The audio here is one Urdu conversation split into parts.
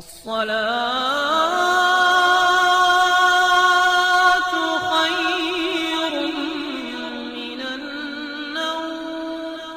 الصلاة خير من النوم۔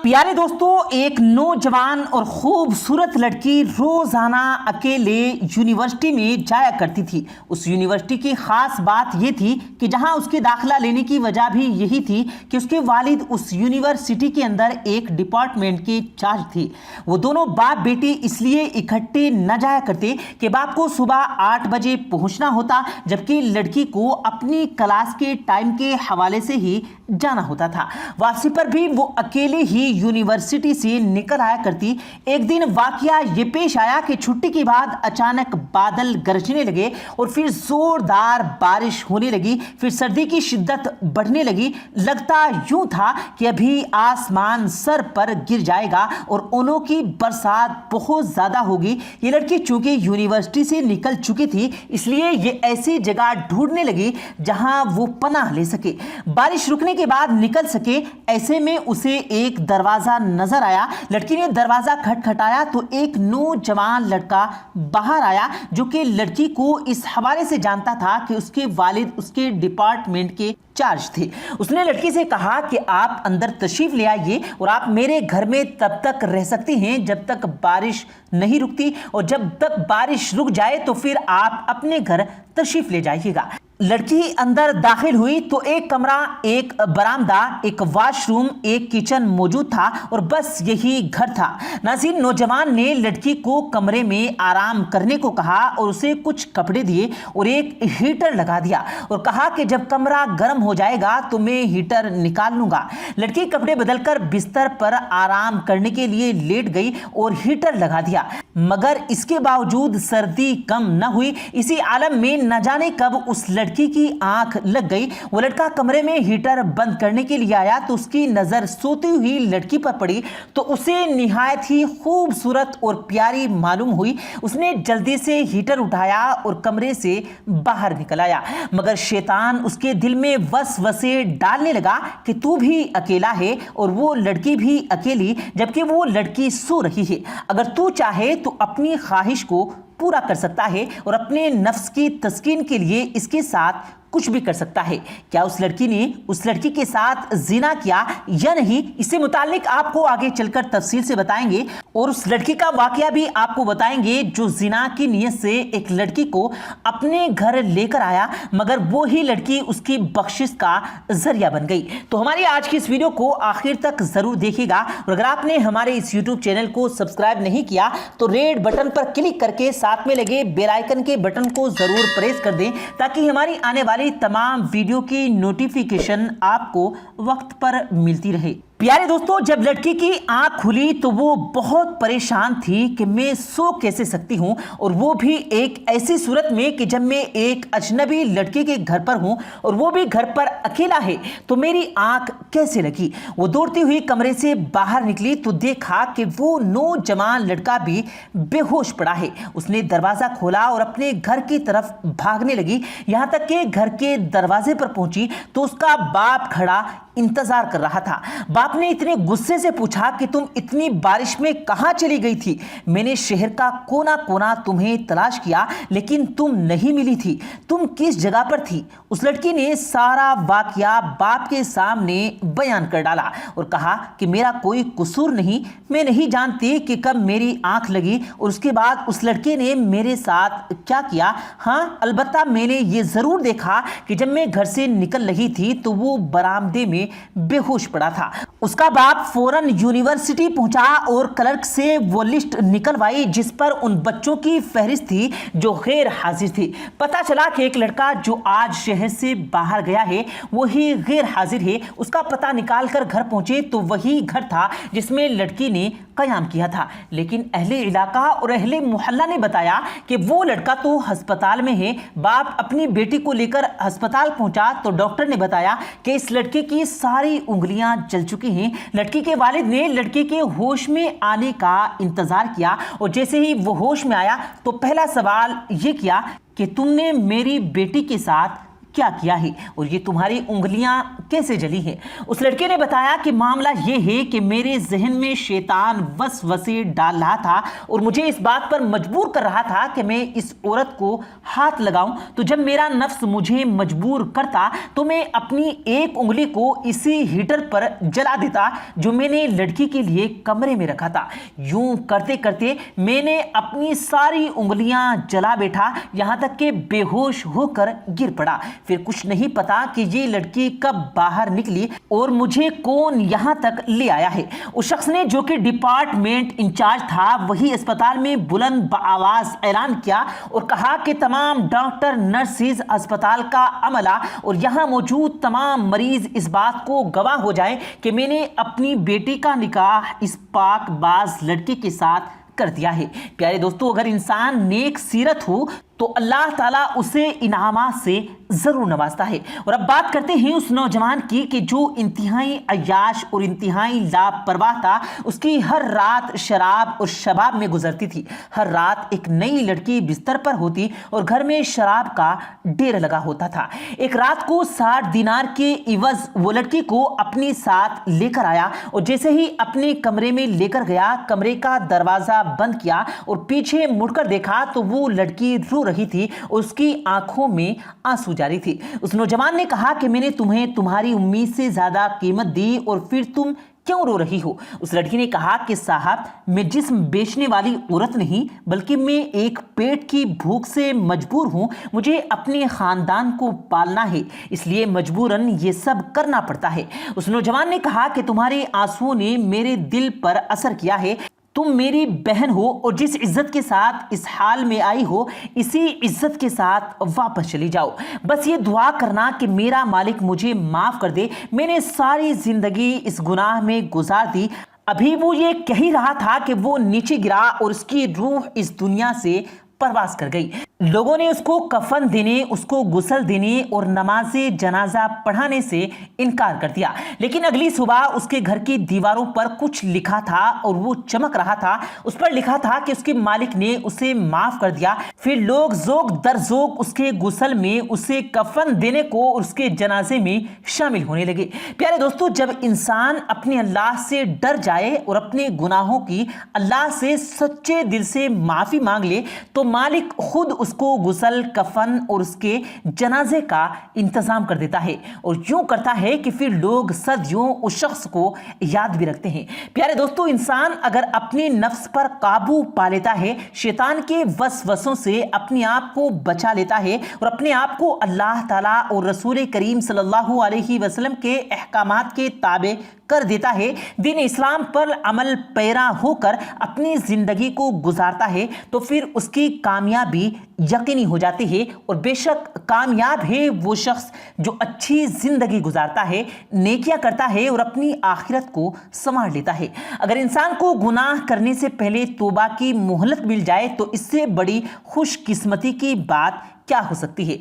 پیارے دوستو، ایک نوجوان اور خوبصورت لڑکی روزانہ اکیلے یونیورسٹی میں جایا کرتی تھی۔ اس یونیورسٹی کی خاص بات یہ تھی کہ جہاں اس کے داخلہ لینے کی وجہ بھی یہی تھی کہ اس کے والد اس یونیورسٹی کے اندر ایک ڈپارٹمنٹ کے چارج تھے۔ وہ دونوں باپ بیٹی اس لیے اکٹھے نہ جایا کرتے کہ باپ کو صبح 8 بجے پہنچنا ہوتا، جبکہ لڑکی کو اپنی کلاس کے ٹائم کے حوالے سے ہی جانا ہوتا تھا۔ واپسی پر بھی وہ اکیلے ہی یونیورسٹی سے نکل آیا کرتی۔ ایک دن واقعہ یہ پیش آیا کہ چھٹی کے بعد اچانک بادل گرجنے لگے اور پھر زوردار بارش ہونے لگی۔ پھر سردی کی شدت بڑھنے لگی۔ لگتا یوں تھا کہ ابھی آسمان سر پر گر جائے گا اور اونوں کی برسات بہت زیادہ ہوگی۔ یہ لڑکی چونکہ یونیورسٹی سے نکل چکی تھی، اس لیے یہ ایسی جگہ ڈھونڈنے لگی جہاں وہ پناہ لے سکے، بارش رکنے کے بعد نکل سکے۔ ایسے میں اسے ایک دروازہ نظر آیا۔ لڑکی نے دروازہ کھٹکھٹایا تو ایک نوجوان لڑکا باہر آیا جو کہ لڑکی کو اس حوالے سے جانتا تھا کہ اس کے والد اس کے ڈپارٹمنٹ کے چارج تھے۔ اس نے لڑکی سے کہا کہ آپ اندر تشریف لے آئیے اور آپ میرے گھر میں تب تک رہ سکتی ہیں جب تک بارش نہیں رکتی، اور جب تک بارش رک جائے تو پھر آپ اپنے گھر تشریف لے جائیے گا۔ لڑکی اندر داخل ہوئی تو ایک کمرہ، ایک برآمدہ، ایک واش روم، ایک کچن موجود تھا اور بس یہی گھر تھا۔ ناظرین، نوجوان نے لڑکی کو کمرے میں آرام کرنے کو کہا اور اسے کچھ کپڑے دیے اور ایک ہیٹر لگا دیا اور کہا کہ جب کمرہ گرم ہو جائے گا تو میں ہیٹر نکال لوں گا۔ لڑکی کپڑے بدل کر بستر پر آرام کرنے کے لیے لیٹ گئی اور ہیٹر لگا دیا، مگر اس کے باوجود سردی کم نہ ہوئی۔ اسی عالم میں نہ جانے کب اس لڑکی کی آنکھ لگ گئی۔ وہ لڑکا کمرے میں ہیٹر بند کرنے کے لیے آیا تو اس کی نظر سوتی ہوئی لڑکی پر پڑی تو اسے نہایت ہی خوبصورت اور پیاری معلوم ہوئی۔ اس نے جلدی سے ہیٹر اٹھایا اور کمرے سے باہر نکل آیا، مگر شیطان اس کے دل میں وسوسے ڈالنے لگا کہ تو بھی اکیلا ہے اور وہ لڑکی بھی اکیلی، جبکہ وہ لڑکی سو رہی ہے۔ اگر تو چاہے تو اپنی خواہش کو پورا کر سکتا ہے اور اپنے نفس کی تسکین کے لیے اس کے ساتھ کچھ بھی کر سکتا ہے۔ کیا اس لڑکی نے اس لڑکی کے ساتھ زنا کیا یا نہیں، اس سے متعلق آپ کو آگے چل کر تفصیل سے بتائیں گے، اور اس لڑکی کا واقعہ بھی آپ کو بتائیں گے جو زنا کی نیت سے ایک لڑکی کو اپنے گھر لے کر آیا، مگر وہی لڑکی اس کی بخشش کا ذریعہ بن گئی۔ تو ہماری آج کی اس ویڈیو کو آخر تک ضرور دیکھیے گا، اور اگر آپ نے ہمارے اس یوٹیوب چینل کو سبسکرائب نہیں کیا تو ریڈ بٹن پر کلک کر کے ساتھ میں لگے بیل آئیکن کے بٹن کو ضرور پریس کر دیں تاکہ ہماری آنے والی تمام ویڈیو کی نوٹیفیکیشن آپ کو وقت پر ملتی رہے۔ پیارے دوستو، جب لڑکی کی آنکھ کھلی تو وہ بہت پریشان تھی کہ میں سو کیسے سکتی ہوں، اور وہ بھی ایک ایسی صورت میں کہ جب میں ایک اجنبی لڑکی کے گھر پر ہوں اور وہ بھی گھر پر اکیلا ہے تو میری آنکھ کیسے لگی۔ وہ دوڑتی ہوئی کمرے سے باہر نکلی تو دیکھا کہ وہ نوجوان لڑکا بھی بے ہوش پڑا ہے۔ اس نے دروازہ کھولا اور اپنے گھر کی طرف بھاگنے لگی، یہاں تک کہ گھر کے دروازے پر پہنچی تو اس کا باپ کھڑا انتظار کر رہا تھا۔ باپ نے اتنے غصے سے پوچھا کہ تم اتنی بارش میں کہاں چلی گئی تھی؟ میں نے شہر کا کونا کونا تمہیں تلاش کیا لیکن تم نہیں ملی تھی، تم کس جگہ پر تھی؟ اس لڑکی نے سارا واقعہ باپ کے سامنے بیان کر ڈالا اور کہا کہ میرا کوئی قصور نہیں، میں نہیں جانتی کہ کب میری آنکھ لگی اور اس کے بعد اس لڑکے نے میرے ساتھ کیا کیا۔ ہاں، البتہ میں نے یہ ضرور دیکھا کہ جب میں گھر سے نکل رہی تھی تو وہ برآمدے میں بے ہوش پڑا تھا۔ اس کا باپ فوراً یونیورسٹی پہنچا اور کلرک سے وہ لسٹ نکلوائی جس پر ان بچوں کی فہرست تھی جو غیر حاضر تھی۔ پتہ چلا کہ ایک لڑکا جو آج شہر سے باہر گیا ہے وہی غیر حاضر ہے۔ اس کا پتہ نکال کر گھر پہنچے تو وہی گھر تھا جس میں لڑکی نے قیام کیا تھا، لیکن اہل علاقہ اور اہل محلہ نے بتایا کہ وہ لڑکا تو ہسپتال میں ہے۔ باپ اپنی بیٹی کو لے کر ہسپتال پہنچا تو ڈاکٹر نے بتایا کہ اس لڑکے کی ساری انگلیاں جل چکی ہیں۔ لڑکی کے والد نے لڑکے کے ہوش میں آنے کا انتظار کیا اور جیسے ہی وہ ہوش میں آیا تو پہلا سوال یہ کیا کہ تم نے میری بیٹی کے ساتھ کیا کیا ہے اور یہ تمہاری انگلیاں کیسے جلی ہیں؟ اس لڑکے نے بتایا کہ معاملہ یہ ہے کہ میرے ذہن میں شیطان وسوسے ڈال رہا تھا اور مجھے اس بات پر مجبور کر رہا تھا کہ میں اس عورت کو ہاتھ لگاؤں، تو جب میرا نفس مجھے مجبور کرتا تو میں اپنی ایک انگلی کو اسی ہیٹر پر جلا دیتا جو میں نے لڑکی کے لیے کمرے میں رکھا تھا۔ یوں کرتے کرتے میں نے اپنی ساری انگلیاں جلا بیٹھا یہاں تک کہ بے ہوش ہو کر گر پڑا۔ پھر کچھ نہیں پتا کہ یہ لڑکی کب باہر نکلی اور مجھے کون یہاں تک لے آیا ہے۔ اس شخص نے جو کہ ڈپارٹمنٹ انچارج تھا وہی اسپتال میں بلند بآواز اعلان کیا اور کہا کہ تمام ڈاکٹر، نرسز، اسپتال کا عملہ اور یہاں موجود تمام مریض اس بات کو گواہ ہو جائیں کہ میں نے اپنی بیٹی کا نکاح اس پاک باز لڑکے کے ساتھ کر دیا ہے۔ پیارے دوستو، اگر انسان نیک سیرت ہو تو اللہ تعالیٰ اسے انعامات سے ضرور نوازتا ہے۔ اور اب بات کرتے ہیں اس نوجوان کی کہ جو انتہائی عیاش اور انتہائی لاپرواہ تھا۔ اس کی ہر رات شراب اور شباب میں گزرتی تھی۔ ہر رات ایک نئی لڑکی بستر پر ہوتی اور گھر میں شراب کا ڈیر لگا ہوتا تھا۔ ایک رات کو 60 دینار کے عوض وہ لڑکی کو اپنے ساتھ لے کر آیا اور جیسے ہی اپنے کمرے میں لے کر گیا، کمرے کا دروازہ بند کیا اور پیچھے مڑ کر دیکھا تو وہ لڑکی رو رہی تھی اور اس کی آنکھوں میں آنسو جاری تھی۔ اس نوجوان نے کہا کہ میں نے تمہیں تمہاری امید سے زیادہ قیمت دی اور پھر تم کیوں رو رہی ہو؟ اس لڑکی نے کہا کہ صاحب، میں جسم بیچنے والی عورت نہیں بلکہ میں ایک پیٹ کی بھوک سے مجبور ہوں۔ مجھے اپنے خاندان کو پالنا ہے، اس لیے مجبوراً یہ سب کرنا پڑتا ہے۔ اس نوجوان نے کہا کہ تمہارے آنسوؤں نے میرے دل پر اثر کیا ہے۔ تم میری بہن ہو اور جس عزت کے ساتھ اس حال میں آئی ہو اسی عزت کے ساتھ واپس چلی جاؤ۔ بس یہ دعا کرنا کہ میرا مالک مجھے معاف کر دے، میں نے ساری زندگی اس گناہ میں گزار دی۔ ابھی وہ یہ کہہ ہی رہا تھا کہ وہ نیچے گرا اور اس کی روح اس دنیا سے پرواز کر گئی۔ لوگوں نے اس کو کفن دینے، اس کو غسل دینے اور نماز جنازہ پڑھانے سے انکار کر دیا، لیکن اگلی صبح اس کے گھر کی دیواروں پر کچھ لکھا تھا اور وہ چمک رہا تھا۔ اس پر لکھا تھا کہ اس کے مالک نے اسے معاف کر دیا۔ پھر لوگ ذوق در ذوق اس کے غسل میں، اسے کفن دینے کو اور اس کے جنازے میں شامل ہونے لگے۔ پیارے دوستو، جب انسان اپنے اللہ سے ڈر جائے اور اپنے گناہوں کی اللہ سے سچے دل سے معافی مانگ لے تو مالک خود اس کو غسل، کفن اور اس کے جنازے کا انتظام کر دیتا ہے اور یوں کرتا ہے کہ پھر لوگ صدیوں اس شخص کو یاد بھی رکھتے ہیں۔ پیارے دوستو، انسان اگر اپنے نفس پر قابو پا لیتا ہے، شیطان کے وسوسوں سے اپنے آپ کو بچا لیتا ہے اور اپنے آپ کو اللہ تعالیٰ اور رسول کریم صلی اللہ علیہ وسلم کے احکامات کے تابع کر دیتا ہے، دین اسلام پر عمل پیرا ہو کر اپنی زندگی کو گزارتا ہے، تو پھر اس کی کامیابی یقینی ہو جاتی ہے۔ اور بے شک کامیاب ہے وہ شخص جو اچھی زندگی گزارتا ہے، نیکیاں کرتا ہے اور اپنی آخرت کو سنوار لیتا ہے۔ اگر انسان کو گناہ کرنے سے پہلے توبہ کی مہلت مل جائے تو اس سے بڑی خوش قسمتی کی بات کیا ہو سکتی ہے؟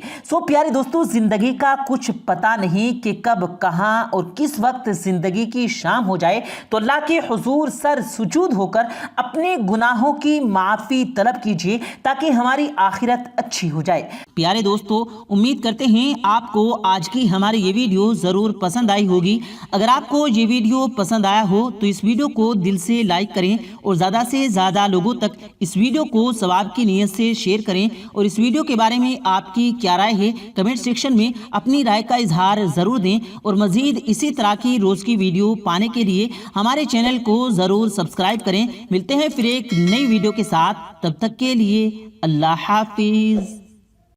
پیارے دوستو، زندگی کا کچھ پتہ نہیں کہ کب، کہاں اور کس وقت زندگی کی شام ہو جائے، تو اللہ کے حضور سر سجود ہو کر اپنے گناہوں کی معافی طلب کیجیے تاکہ ہماری آخرت اچھی ہو جائے۔ پیارے دوستو، امید کرتے ہیں آپ کو آج کی ہماری یہ ویڈیو ضرور پسند آئی ہوگی۔ اگر آپ کو یہ ویڈیو پسند آیا ہو تو اس ویڈیو کو دل سے لائک کریں اور زیادہ سے زیادہ لوگوں تک اس ویڈیو کو ثواب کی نیت سے شیئر کریں، اور اس ویڈیو کے بارے میں آپ کی کیا رائے ہے کمنٹ سیکشن میں اپنی رائے کا اظہار ضرور دیں، اور مزید اسی طرح کی روز کی ویڈیو پانے کے لیے ہمارے چینل کو ضرور سبسکرائب کریں۔ ملتے ہیں پھر ایک نئی ویڈیو کے ساتھ، تب تک کے لیے اللہ حافظ۔